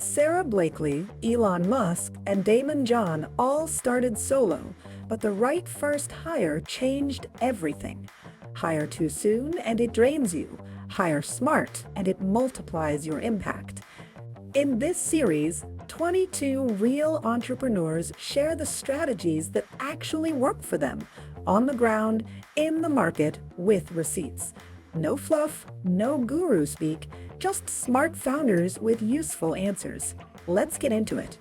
Sara Blakely, Elon Musk, and Daymond John all started solo, but the right first hire changed everything. Hire too soon and it drains you. Hire smart and it multiplies your impact. In this series, 22 real entrepreneurs share the strategies that actually work for them, on the ground, in the market, with receipts. No fluff, no guru speak, just smart founders with useful answers. Let's get into it.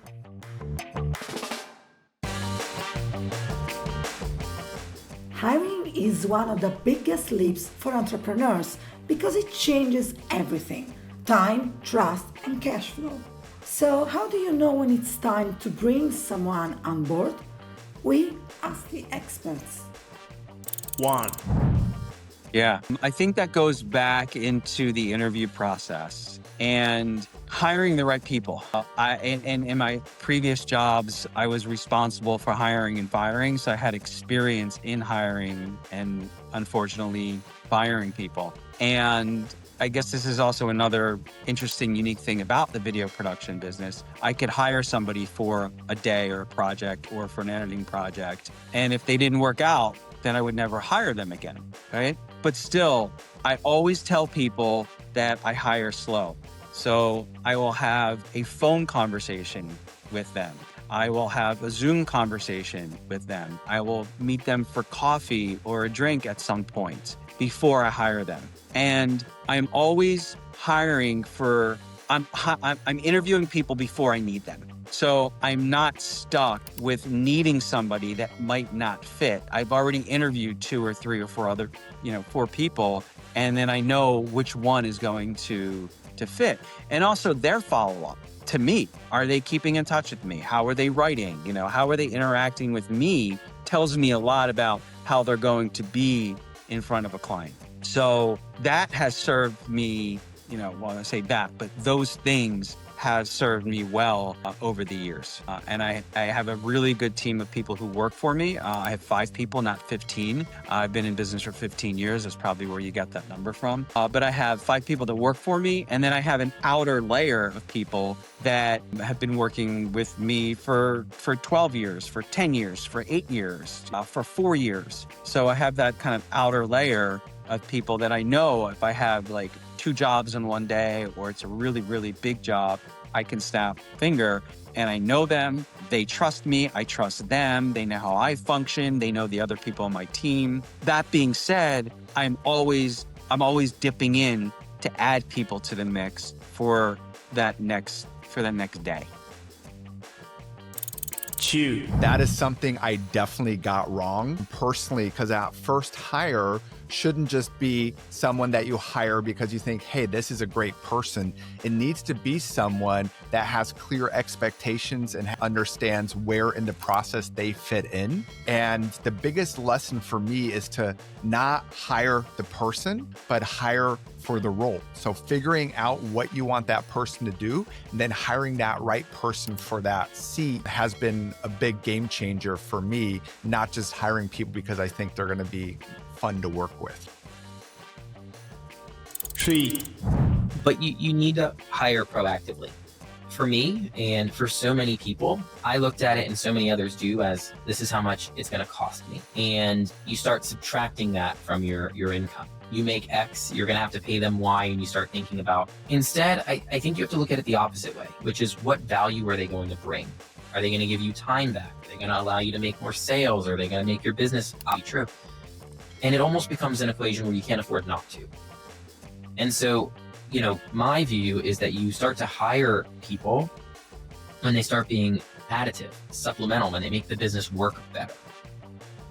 Hiring is one of the biggest leaps for entrepreneurs because it changes everything: time, trust, and cash flow. So, how do you know when it's time to bring someone on board? We ask the experts. One. Yeah, I think that goes back into the interview process and hiring the right people. In my previous jobs, I was responsible for hiring and firing, so I had experience in hiring and unfortunately firing people. And I guess this is also another interesting, unique thing about the video production business. I could hire somebody for a day or a project or for an editing project, and if they didn't work out, then I would never hire them again, right? But still, I always tell people that I hire slow. So I will have a phone conversation with them. I will have a Zoom conversation with them. I will meet them for coffee or a drink at some point before I hire them. And I'm always hiring for, I'm interviewing people before I need them. So I'm not stuck with needing somebody that might not fit. I've already interviewed 2 or 3 or 4 other, 4 people, and then I know which one is going to fit. And also their follow-up to me. Are they keeping in touch with me? How are they writing? How are they interacting with me? Tells me a lot about how they're going to be in front of a client. So that has served me, I say that, but those things have served me well over the years. And I have a really good team of people who work for me. I have 5 people, not 15. I've been in business for 15 years. That's probably where you got that number from. But I have 5 people that work for me. And then I have an outer layer of people that have been working with me for 12 years, for 10 years, for 8 years, for 4 years. So I have that kind of outer layer of people that I know if I have like 2 jobs in one day, or it's a really, really big job, I can snap a finger and I know them. They trust me. I trust them. They know how I function. They know the other people on my team. That being said, I'm always dipping in to add people to the mix for that next day. 2. That is something I definitely got wrong personally, because that first hire shouldn't just be someone that you hire because you think, hey, this is a great person. It needs to be someone that has clear expectations and understands where in the process they fit in. And the biggest lesson for me is to not hire the person, but hire for the role. So figuring out what you want that person to do, and then hiring that right person for that seat has been a big game changer for me, not just hiring people because I think they're going to be fun to work with. 3. But you need to hire proactively. For me, and for so many people, I looked at it, and so many others do, as this is how much it's going to cost me. And you start subtracting that from your income. You make X, you're going to have to pay them Y, and you start thinking about. Instead, I think you have to look at it the opposite way, which is what value are they going to bring? Are they going to give you time back? Are they going to allow you to make more sales? Are they going to make your business be true? And it almost becomes an equation where you can't afford not to. And so, my view is that you start to hire people when they start being additive, supplemental, when they make the business work better.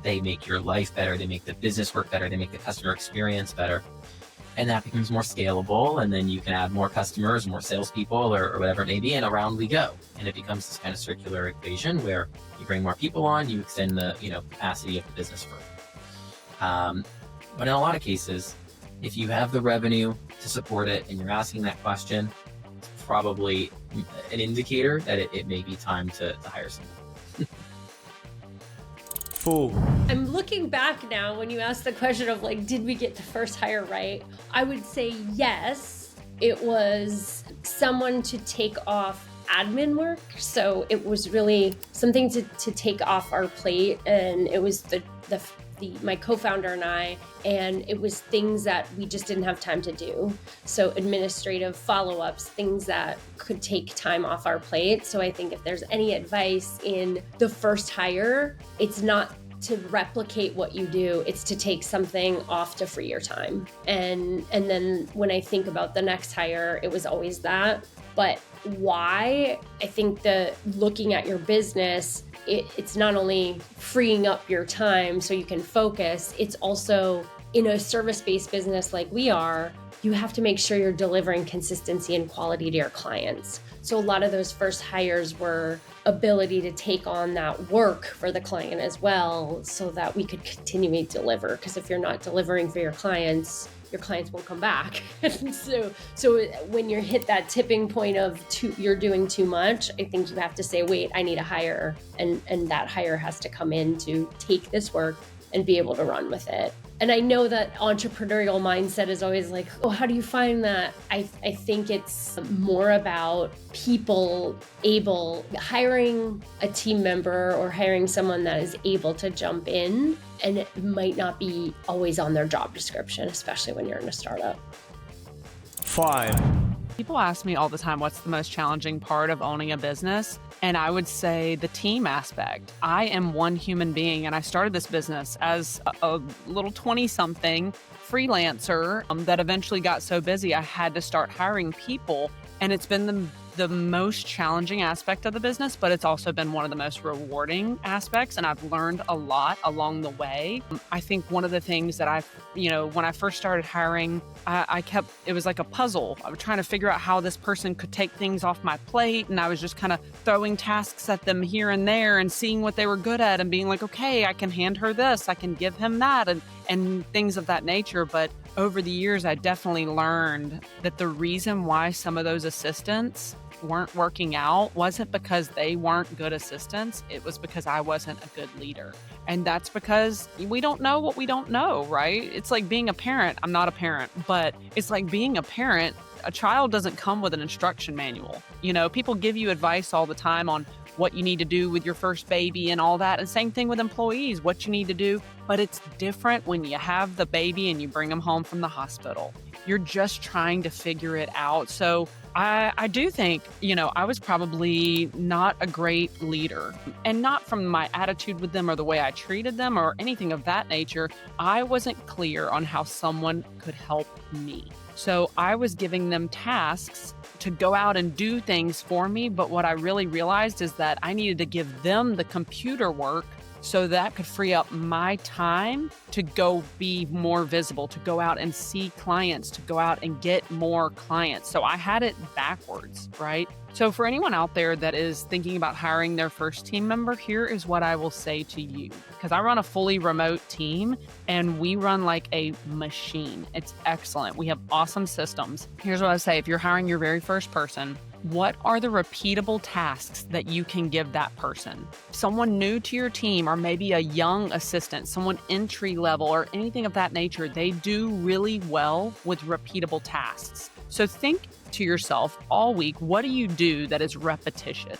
They make your life better, they make the business work better, they make the customer experience better. And that becomes more scalable, and then you can add more customers, more salespeople, or whatever it may be, and around we go. And it becomes this kind of circular equation where you bring more people on, you extend the capacity of the business further. But in a lot of cases, if you have the revenue to support it and you're asking that question, it's probably an indicator that it may be time to hire someone. 4. I'm looking back now when you asked the question of did we get the first hire right? I would say yes. It was someone to take off admin work. So it was really something to take off our plate. And it was my co-founder and I, and it was things that we just didn't have time to do. So administrative follow-ups, things that could take time off our plate. So I think if there's any advice in the first hire, it's not to replicate what you do, it's to take something off to free your time. And then when I think about the next hire, it was always that. But why? I think looking at your business, it's not only freeing up your time so you can focus, it's also in a service-based business like we are, you have to make sure you're delivering consistency and quality to your clients. So a lot of those first hires were ability to take on that work for the client as well, so that we could continually deliver. Because if you're not delivering for your clients won't come back. so when you hit that tipping point of you're doing too much, I think you have to say, wait, I need a hire, and that hire has to come in to take this work and be able to run with it. And I know that entrepreneurial mindset is always like, oh, how do you find that? I think it's more about hiring a team member or hiring someone that is able to jump in, and it might not be always on their job description, especially when you're in a startup. 5, People ask me all the time, what's the most challenging part of owning a business? And I would say the team aspect. I am one human being, and I started this business as a little 20-something freelancer that eventually got so busy I had to start hiring people. And it's been the most challenging aspect of the business, but it's also been one of the most rewarding aspects. And I've learned a lot along the way. I think one of the things that when I first started hiring, it was like a puzzle. I was trying to figure out how this person could take things off my plate. And I was just kind of throwing tasks at them here and there and seeing what they were good at and being like, okay, I can hand her this, I can give him that, and things of that nature. But over the years, I definitely learned that the reason why some of those assistants weren't working out wasn't because they weren't good assistants. It was because I wasn't a good leader. And that's because we don't know what we don't know, right? It's like being a parent. I'm not a parent, but it's like being a parent. A child doesn't come with an instruction manual. People give you advice all the time on what you need to do with your first baby and all that. And same thing with employees, what you need to do. But it's different when you have the baby and you bring them home from the hospital. You're just trying to figure it out. So I do think, I was probably not a great leader, and not from my attitude with them or the way I treated them or anything of that nature. I wasn't clear on how someone could help me. So I was giving them tasks to go out and do things for me. But what I really realized is that I needed to give them the computer work so that could free up my time to go be more visible, to go out and see clients, to go out and get more clients. So I had it backwards, right? So for anyone out there that is thinking about hiring their first team member, here is what I will say to you. Because I run a fully remote team and we run like a machine. It's excellent. We have awesome systems. Here's what I say. If you're hiring your very first person, what are the repeatable tasks that you can give that person? Someone new to your team, or maybe a young assistant, someone entry level or anything of that nature, they do really well with repeatable tasks. So think to yourself all week, what do you do that is repetitious?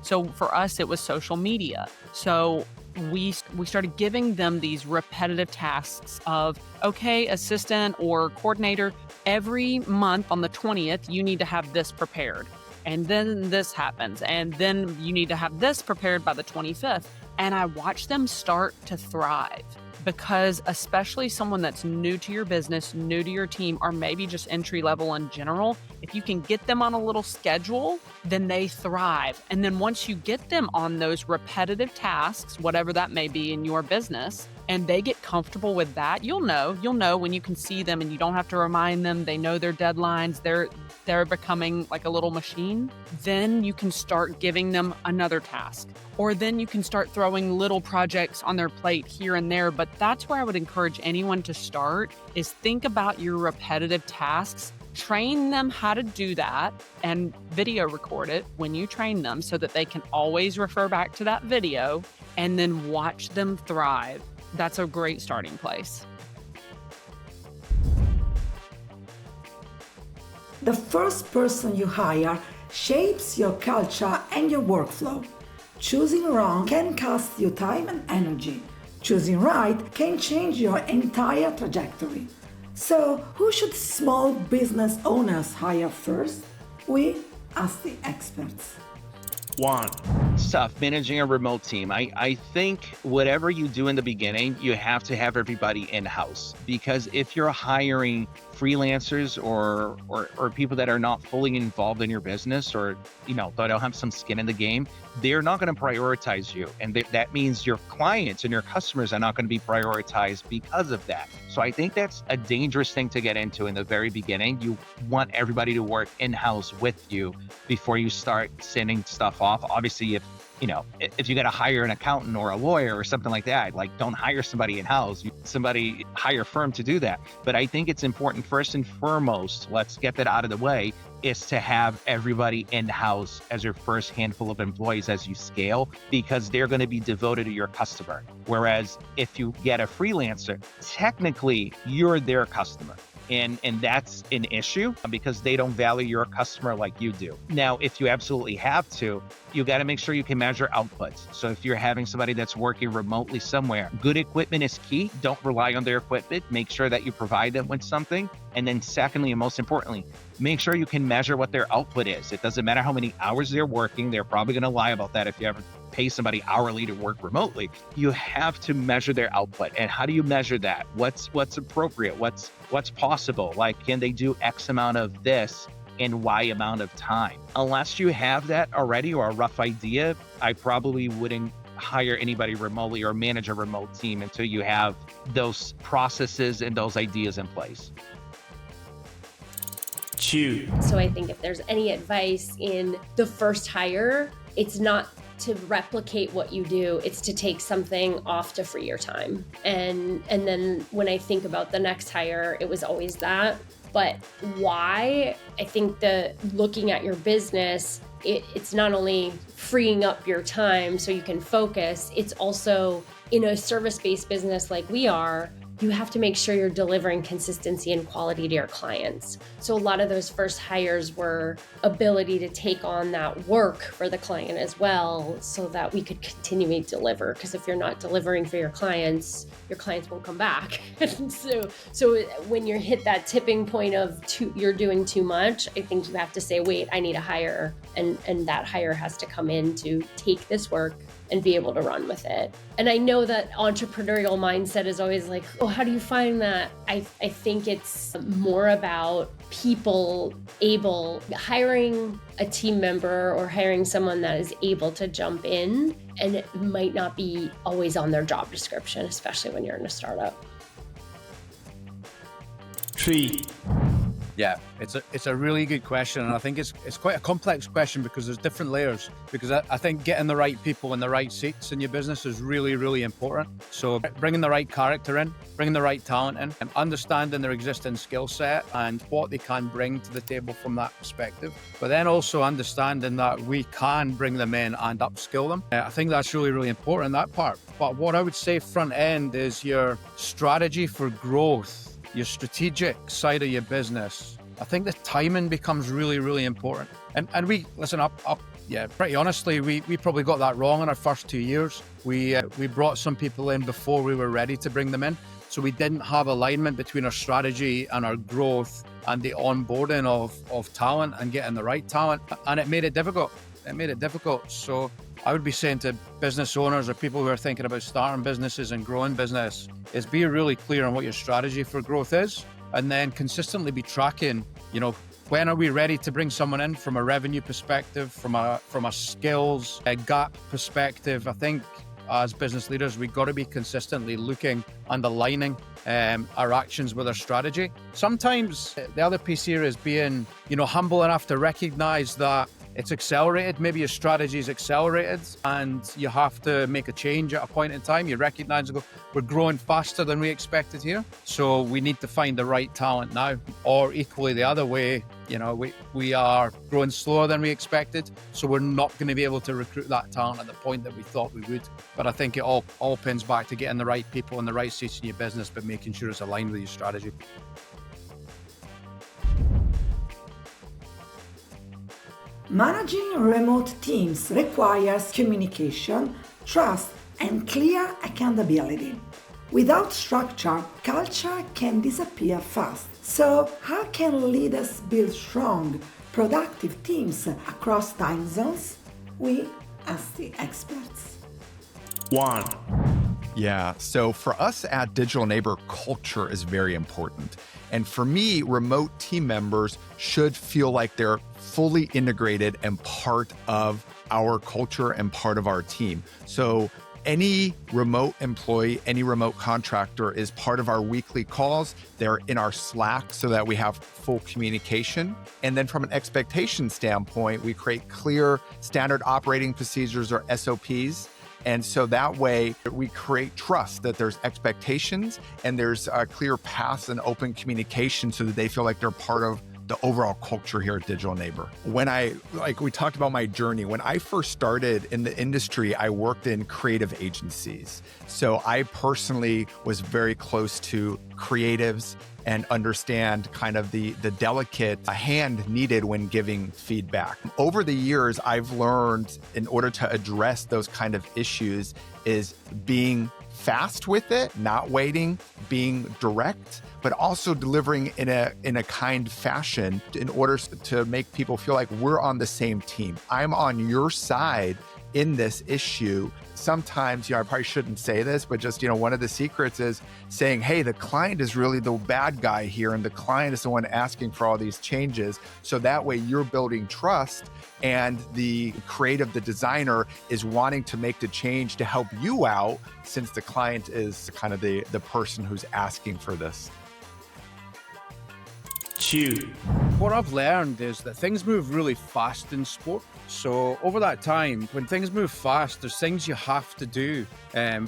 So for us, it was social media. So we started giving them these repetitive tasks of, okay, assistant or coordinator, every month on the 20th, you need to have this prepared. And then this happens. And then you need to have this prepared by the 25th. And I watched them start to thrive. Because especially someone that's new to your business, new to your team, or maybe just entry level in general, if you can get them on a little schedule, then they thrive. And then once you get them on those repetitive tasks, whatever that may be in your business, and they get comfortable with that, you'll know when you can see them and you don't have to remind them, they know their deadlines, they're becoming like a little machine. Then you can start giving them another task. Or then you can start throwing little projects on their plate here and there. But that's where I would encourage anyone to start, is think about your repetitive tasks, train them how to do that, and video record it when you train them so that they can always refer back to that video, and then watch them thrive. That's a great starting place. The first person you hire shapes your culture and your workflow. Choosing wrong can cost you time and energy. Choosing right can change your entire trajectory. So, who should small business owners hire first? We ask the experts. 1. It's tough managing a remote team. I think whatever you do in the beginning, you have to have everybody in-house, because if you're hiring freelancers or people that are not fully involved in your business, or they don't have some skin in the game, they're not going to prioritize you, and that means your clients and your customers are not going to be prioritized because of that. So I think that's a dangerous thing to get into in the very beginning. You want everybody to work in-house with you before you start sending stuff off. Obviously, if you got to hire an accountant or a lawyer or something like that, don't hire somebody in-house. Hire a firm to do that. But I think it's important, first and foremost, let's get that out of the way, is to have everybody in-house as your first handful of employees as you scale, because they're going to be devoted to your customer. Whereas if you get a freelancer, technically you're their customer. And that's an issue because they don't value your customer like you do. Now, if you absolutely have to, you got to make sure you can measure outputs. So if you're having somebody that's working remotely somewhere, good equipment is key. Don't rely on their equipment. Make sure that you provide them with something. And then secondly, and most importantly, make sure you can measure what their output is. It doesn't matter how many hours they're working. They're probably going to lie about that if you ever pay somebody hourly to work remotely. You have to measure their output. And how do you measure that? What's appropriate? What's possible? Can they do X amount of this in Y amount of time? Unless you have that already or a rough idea, I probably wouldn't hire anybody remotely or manage a remote team until you have those processes and those ideas in place. 2. So I think if there's any advice in the first hire, it's not to replicate what you do, it's to take something off to free your time. And then when I think about the next hire, it was always that. But why? I think looking at your business, it's not only freeing up your time so you can focus, it's also in a service-based business like we are, you have to make sure you're delivering consistency and quality to your clients. So a lot of those first hires were ability to take on that work for the client as well, so that we could continually deliver. Because if you're not delivering for your clients won't come back. so when you hit that tipping point of you're doing too much, I think you have to say, wait, I need a hire, and that hire has to come in to take this work and be able to run with it. And I know that entrepreneurial mindset is always like, oh, how do you find that? I think it's more about people hiring a team member or hiring someone that is able to jump in, and it might not be always on their job description, especially when you're in a startup. 3. Yeah, it's a really good question, and I think it's quite a complex question because there's different layers. Because I think getting the right people in the right seats in your business is really, really important. So bringing the right character in, bringing the right talent in, and understanding their existing skill set and what they can bring to the table from that perspective. But then also understanding that we can bring them in and upskill them. I think that's really, really important, that part. But what I would say front end is your strategy for growth, your strategic side of your business. I think the timing becomes really, really important. And we, listen up, pretty honestly, we probably got that wrong in our first 2 years. We brought some people in before we were ready to bring them in. So we didn't have alignment between our strategy and our growth and the onboarding of talent and getting the right talent. And it made it difficult. So I would be saying to business owners or people who are thinking about starting businesses and growing business is be really clear on what your strategy for growth is, and then consistently be tracking, when are we ready to bring someone in from a revenue perspective, from a skills, a gap perspective. I think as business leaders, we've got to be consistently looking and aligning our actions with our strategy. Sometimes the other piece here is being, humble enough to recognize that it's accelerated. Maybe your strategy is accelerated and you have to make a change at a point in time. You recognize and go, we're growing faster than we expected here. So we need to find the right talent now. Or equally the other way, we are growing slower than we expected. So we're not going to be able to recruit that talent at the point that we thought we would. But I think it all pins back to getting the right people in the right seats in your business, but making sure it's aligned with your strategy. Managing remote teams requires communication, trust, and clear accountability. Without structure, culture can disappear fast. So, how can leaders build strong, productive teams across time zones? We ask the experts. 1. Yeah, so for us at Digital Neighbor, culture is very important. And for me, remote team members should feel like they're fully integrated and part of our culture and part of our team. So any remote employee, any remote contractor is part of our weekly calls. They're in our Slack so that we have full communication. And then from an expectation standpoint, we create clear standard operating procedures or SOPs. And so that way we create trust that there's expectations and there's clear paths and open communication so that they feel like they're part of the overall culture here at Digital Neighbor. When we talked about my journey, when I first started in the industry, I worked in creative agencies. So I personally was very close to creatives and understand kind of the delicate hand needed when giving feedback. Over the years, I've learned in order to address those kind of issues is being fast with it, not waiting, being direct, but also delivering in a kind fashion in order to make people feel like we're on the same team. I'm on your side in this issue. Sometimes, I probably shouldn't say this, but just, one of the secrets is saying, hey, the client is really the bad guy here, and the client is the one asking for all these changes. So that way you're building trust, and the creative, the designer is wanting to make the change to help you out, since the client is kind of the person who's asking for this. 2. What I've learned is that things move really fast in sport. So over that time, when things move fast, there's things you have to do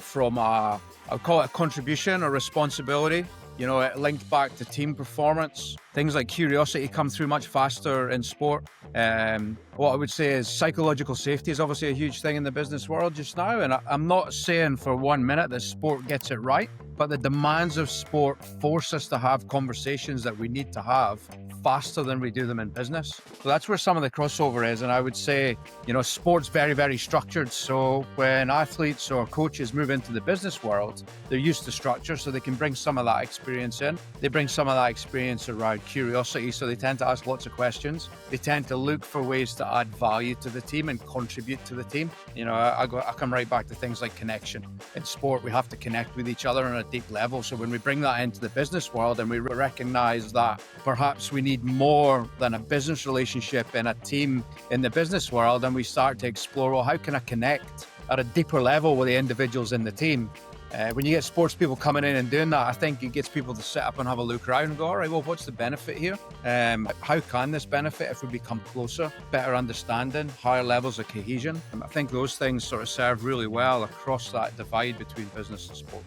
from I'll call it a contribution or responsibility. It linked back to team performance. Things like curiosity come through much faster in sport. What I would say is psychological safety is obviously a huge thing in the business world just now. And I'm not saying for 1 minute that sport gets it right, but the demands of sport force us to have conversations that we need to have faster than we do them in business. So that's where some of the crossover is. And I would say, sport's very, very structured. So when athletes or coaches move into the business world, they're used to structure, so they can bring some of that experience in. They bring some of that experience around curiosity, so they tend to ask lots of questions. They tend to look for ways to add value to the team and contribute to the team. I come right back to things like connection. In sport, we have to connect with each other on a deep level. So when we bring that into the business world and we recognize that perhaps we need more than a business relationship in a team in the business world, and we start to explore, well, how can I connect at a deeper level with the individuals in the team? When you get sports people coming in and doing that, I think it gets people to sit up and have a look around and go, all right, well, what's the benefit here? How can this benefit if we become closer, better understanding, higher levels of cohesion? I think those things sort of serve really well across that divide between business and sport.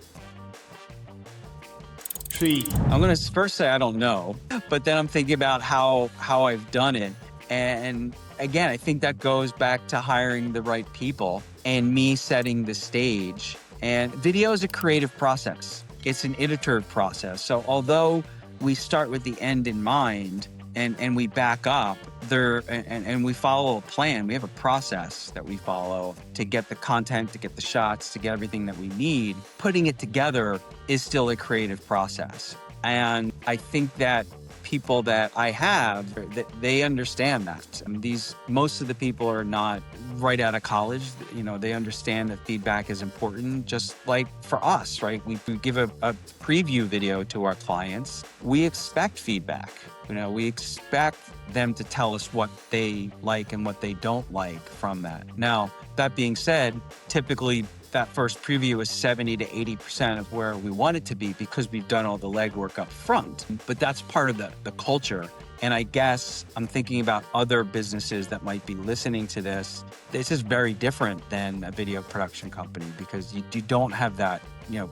3. I'm going to first say I don't know, but then I'm thinking about how I've done it. And again, I think that goes back to hiring the right people and me setting the stage. And video is a creative process. It's an iterative process. So although we start with the end in mind and we back up there and we follow a plan, we have a process that we follow to get the content, to get the shots, to get everything that we need. Putting it together is still a creative process. And I think that people that I have, that they understand that. I mean, most of the people are not right out of college. They understand that feedback is important, just like for us, right? We give a preview video to our clients. We expect feedback. We expect them to tell us what they like and what they don't like from that. Now, that being said, typically that first preview is 70 to 80% of where we want it to be because we've done all the legwork up front. But that's part of the culture. And I guess I'm thinking about other businesses that might be listening to this. This is very different than a video production company because you don't have that,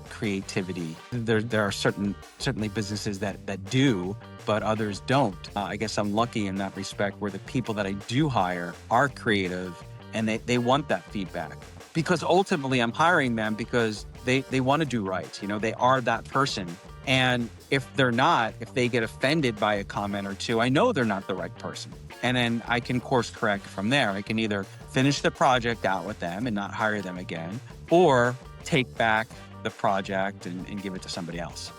creativity. There are certainly businesses that do, but others don't. I guess I'm lucky in that respect where the people that I do hire are creative and they want that feedback. Because ultimately I'm hiring them because they want to do right. They are that person And if they're not, if they get offended by a comment or two, I know they're not the right person. And then I can course correct from there. I can either finish the project out with them and not hire them again, or take back the project and give it to somebody else.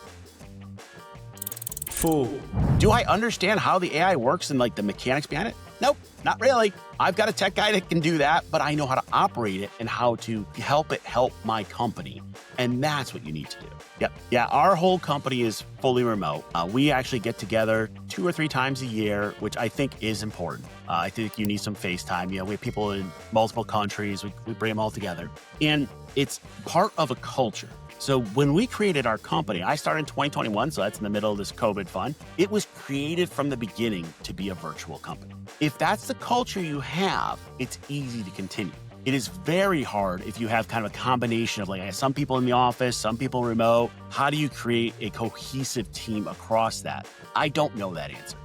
Fool. Do I understand how the AI works and like the mechanics behind it? Nope, not really. I've got a tech guy that can do that, but I know how to operate it and how to help it help my company. And that's what you need to do. Yep. Yeah, our whole company is fully remote. We actually get together 2 or 3 times a year, which I think is important. I think you need some FaceTime. You know, we have people in multiple countries. We bring them all together. And it's part of a culture. So when we created our company, I started in 2021, so that's in the middle of this COVID fun. It was created from the beginning to be a virtual company. If that's the culture you have, it's easy to continue. It is very hard if you have kind of a combination of like some people in the office, some people remote. How do you create a cohesive team across that? I don't know that answer.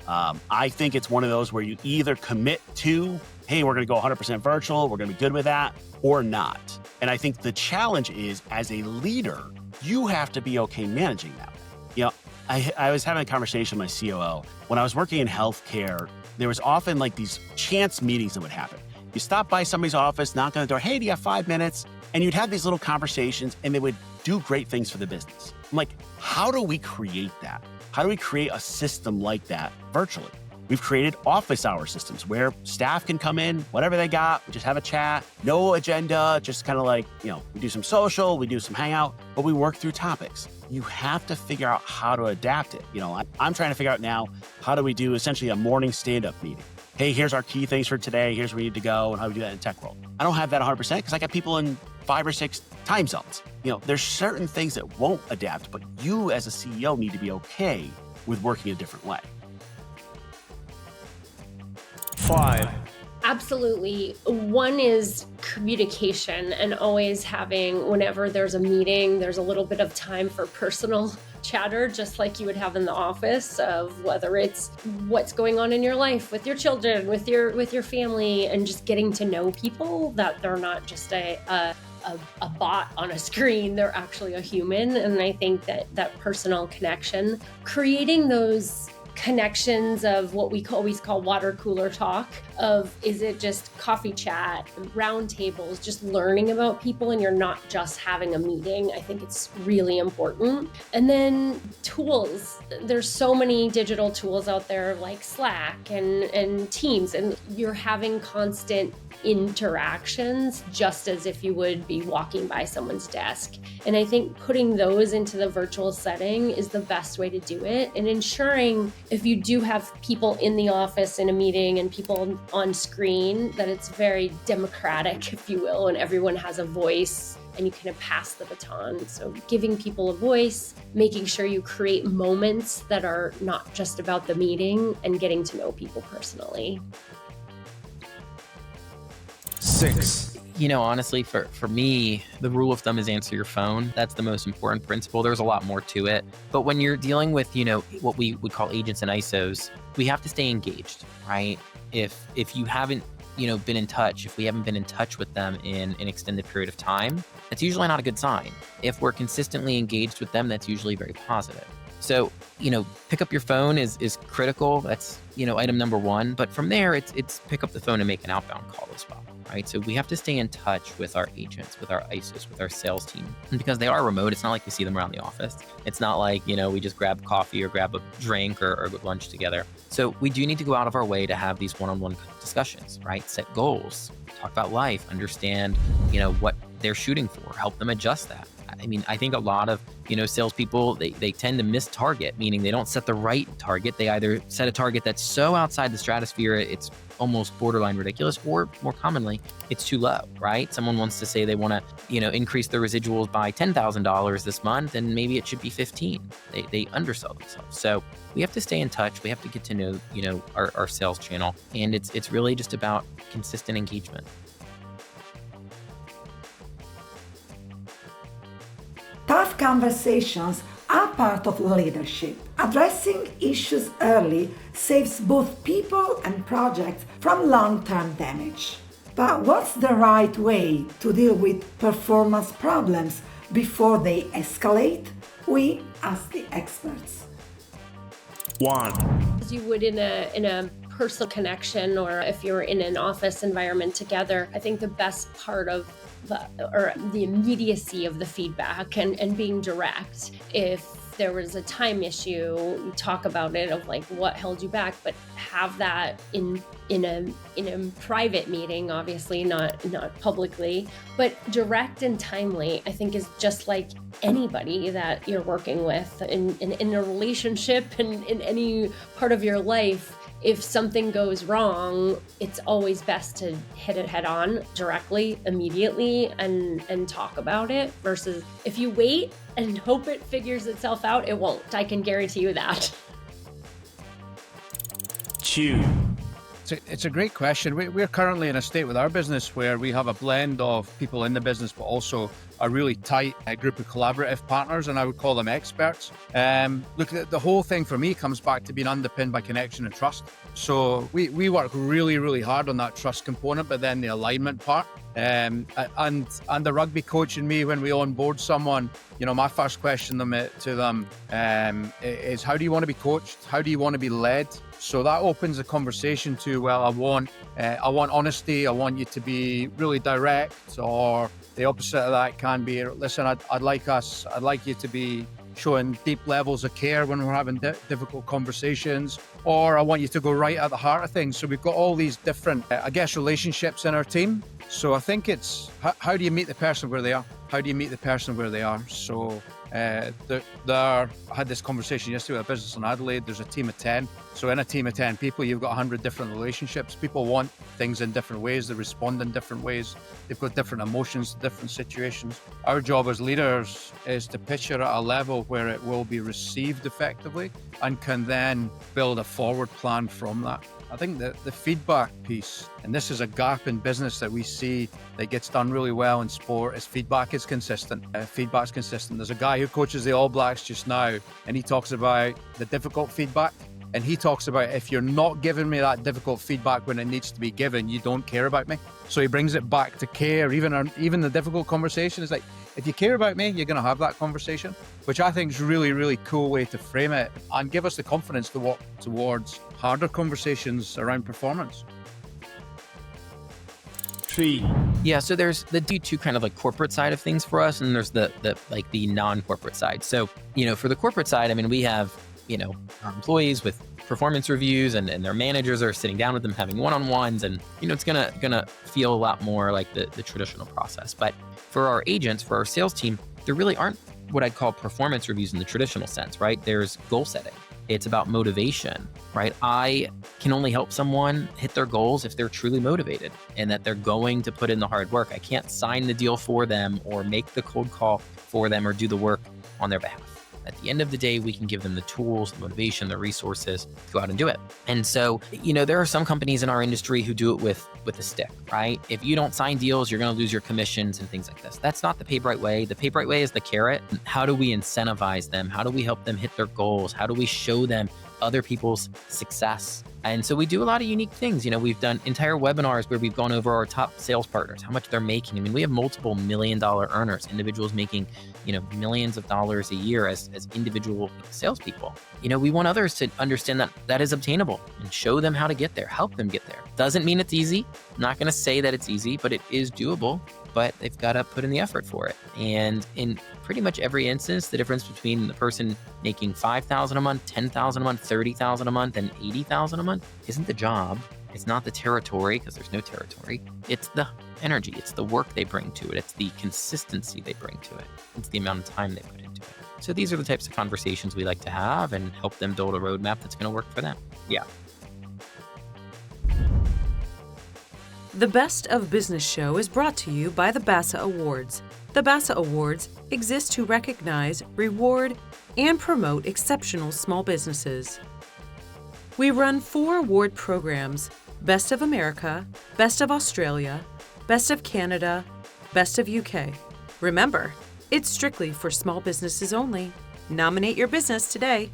I think it's one of those where you either commit to, hey, we're going to go 100% virtual, we're going to be good with that, or not. And I think the challenge is, as a leader, you have to be okay managing that. You know, I was having a conversation with my COO. When I was working in healthcare, there was often like these chance meetings that would happen. You stop by somebody's office, knock on the door, hey, do you have 5 minutes? And you'd have these little conversations and they would do great things for the business. I'm like, how do we create that? How do we create a system like that virtually? We've created office hour systems where staff can come in, whatever they got, we just have a chat, no agenda, just kind of like, you know, we do some social, we do some hangout, but we work through topics. You have to figure out how to adapt it. You know, I'm trying to figure out now, how do we do essentially a morning stand-up meeting? Hey, here's our key things for today. Here's where we need to go and how we do that in tech world. I don't have that 100% because I got people in 5 or 6 time zones. You know, there's certain things that won't adapt, but you as a CEO need to be okay with working a different way. 5. Absolutely. One is communication, and always having, whenever there's a meeting, there's a little bit of time for personal chatter, just like you would have in the office, of whether it's what's going on in your life with your children, with your family, and just getting to know people, that they're not just a bot on a screen, they're actually a human. And I think that personal connection, creating those connections of what we always call water cooler talk, of is it just coffee chat, round tables, just learning about people, and you're not just having a meeting. I think it's really important. And then tools. There's so many digital tools out there like Slack and Teams, and you're having constant interactions just as if you would be walking by someone's desk. And I think putting those into the virtual setting is the best way to do it, and ensuring if you do have people in the office in a meeting and people on screen, that it's very democratic, if you will, and everyone has a voice and you kind of pass the baton. So giving people a voice, making sure you create moments that are not just about the meeting, and getting to know people personally. 6. You know, honestly, for me, the rule of thumb is answer your phone. That's the most important principle. There's a lot more to it. But when you're dealing with, you know, what we would call agents and ISOs, we have to stay engaged, right? If you haven't, you know, been in touch, if we haven't been in touch with them in an extended period of time, that's usually not a good sign. If we're consistently engaged with them, that's usually very positive. So, you know, pick up your phone is critical. That's, you know, item number 1. But from there, it's pick up the phone and make an outbound call as well, right? So we have to stay in touch with our agents, with our ISOs, with our sales team. And because they are remote, it's not like we see them around the office. It's not like, you know, we just grab coffee or grab a drink or lunch together. So we do need to go out of our way to have these one-on-one discussions, right? Set goals, talk about life, understand, you know, what they're shooting for, help them adjust that. I mean, I think a lot of, you know, salespeople, they tend to miss target, meaning they don't set the right target. They either set a target that's so outside the stratosphere, it's almost borderline ridiculous, or more commonly, it's too low, right? Someone wants to say they want to, you know, increase their residuals by $10,000 this month, and maybe it should be 15. They undersell themselves. So we have to stay in touch. We have to get to know, you know, our sales channel. And it's really just about consistent engagement. Tough conversations are part of leadership. Addressing issues early saves both people and projects from long-term damage. But what's the right way to deal with performance problems before they escalate? We ask the experts. 1. As you would in a personal connection, or if you're in an office environment together, I think the best part of the immediacy of the feedback and being direct. If there was a time issue, you talk about it, of like what held you back, but have that in a private meeting, obviously not publicly, but direct and timely, I think is just like anybody that you're working with in a relationship and in any part of your life. If something goes wrong, it's always best to hit it head on directly, immediately, and talk about it, versus if you wait and hope it figures itself out, it won't. I can guarantee you that. 2. It's a great question. We're currently in a state with our business where we have a blend of people in the business, but also a really tight group of collaborative partners, and I would call them experts. Look, the whole thing for me comes back to being underpinned by connection and trust. So we work really, really hard on that trust component, but then the alignment part. And the rugby coach in me, when we onboard someone, my first question to them is, how do you want to be coached? How do you want to be led? So that opens the conversation to, well, I want honesty. I want you to be really direct, or the opposite of that can be, listen, I'd like you to be showing deep levels of care when we're having difficult conversations, or I want you to go right at the heart of things. So we've got all these different, relationships in our team. So I think it's, how do you meet the person where they are? How do you meet the person where they are? So I had this conversation yesterday with a business in Adelaide. There's a team of 10. So in a team of 10 people, you've got 100 different relationships. People want things in different ways. They respond in different ways. They've got different emotions, different situations. Our job as leaders is to pitch it at a level where it will be received effectively and can then build a forward plan from that. I think that the feedback piece, and this is a gap in business that we see that gets done really well in sport, is feedback is consistent. Feedback's consistent. There's a guy who coaches the All Blacks just now, and he talks about the difficult feedback. And he talks about, if you're not giving me that difficult feedback when it needs to be given, you don't care about me. So he brings it back to care. Even the difficult conversation is like, if you care about me, you're going to have that conversation, which I think is a really, really cool way to frame it and give us the confidence to walk towards harder conversations around performance. 3. Yeah, so there's the D2 kind of like corporate side of things for us, and there's the non-corporate side. So, for the corporate side, I mean, we have, our employees with performance reviews, and their managers are sitting down with them, having one-on-ones, and it's gonna feel a lot more like the traditional process. But for our agents, for our sales team, there really aren't what I'd call performance reviews in the traditional sense, right? There's goal setting. It's about motivation, right? I can only help someone hit their goals if they're truly motivated and that they're going to put in the hard work. I can't sign the deal for them or make the cold call for them or do the work on their behalf. At the end of the day, we can give them the tools, the motivation, the resources to go out and do it. And so, there are some companies in our industry who do it with a stick, right? If you don't sign deals, you're going to lose your commissions and things like this. That's not the PayBright way. The PayBright way is the carrot. How do we incentivize them? How do we help them hit their goals? How do we show them other people's success? And so we do a lot of unique things. We've done entire webinars where we've gone over our top sales partners, how much they're making. I mean, we have multiple $1 million earners, individuals making, millions of dollars a year as individual salespeople. We want others to understand that is obtainable and show them how to get there, help them get there. Doesn't mean it's easy. I'm not going to say that it's easy, but it is doable. But they've got to put in the effort for it. And in pretty much every instance, the difference between the person making $5,000 a month, $10,000 a month, $30,000 a month, and $80,000 a month isn't the job. It's not the territory, because there's no territory. It's the energy. It's the work they bring to it. It's the consistency they bring to it. It's the amount of time they put into it. So these are the types of conversations we like to have and help them build a roadmap that's going to work for them. Yeah. The Best of Business Show is brought to you by the BASA Awards. The BASA Awards exist to recognize, reward, and promote exceptional small businesses. We run 4 award programs: Best of America, Best of Australia, Best of Canada, Best of UK. Remember, it's strictly for small businesses only. Nominate your business today.